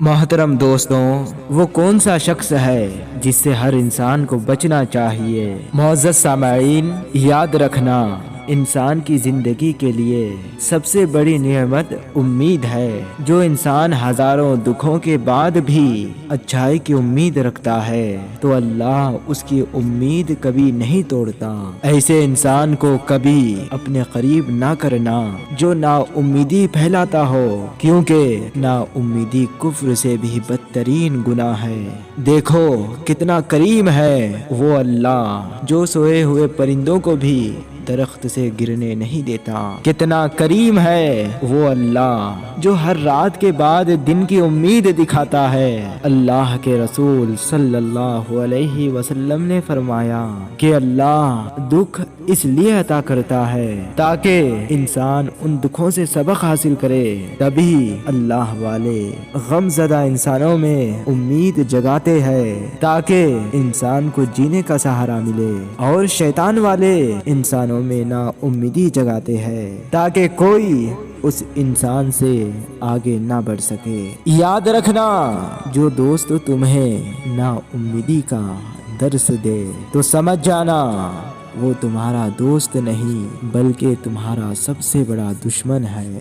محترم دوستوں، وہ کون سا شخص ہے جس سے ہر انسان کو بچنا چاہیے؟ معزز سامعین، یاد رکھنا انسان کی زندگی کے لیے سب سے بڑی نعمت امید ہے۔ جو انسان ہزاروں دکھوں کے بعد بھی اچھائی کی امید رکھتا ہے تو اللہ اس کی امید کبھی نہیں توڑتا۔ ایسے انسان کو کبھی اپنے قریب نہ کرنا جو نا امیدی پھیلاتا ہو، کیونکہ نا امیدی کفر سے بھی بدترین گناہ ہے۔ دیکھو کتنا کریم ہے وہ اللہ جو سوئے ہوئے پرندوں کو بھی درخت سے گرنے نہیں دیتا۔ کتنا کریم ہے وہ اللہ جو ہر رات کے بعد دن کی امید دکھاتا ہے۔ اللہ کے رسول صلی اللہ علیہ وسلم نے فرمایا کہ اللہ دکھ اس لیے عطا کرتا ہے تاکہ انسان ان دکھوں سے سبق حاصل کرے۔ تبھی اللہ والے غم زدہ انسانوں میں امید جگاتے ہیں تاکہ انسان کو جینے کا سہارا ملے، اور شیطان والے انسانوں میں نا امیدی جگاتے ہیں تاکہ کوئی اس انسان سے آگے نہ بڑھ سکے۔ یاد رکھنا جو دوست تمہیں نا امیدی کا درس دے تو سمجھ جانا وہ تمہارا دوست نہیں بلکہ تمہارا سب سے بڑا دشمن ہے۔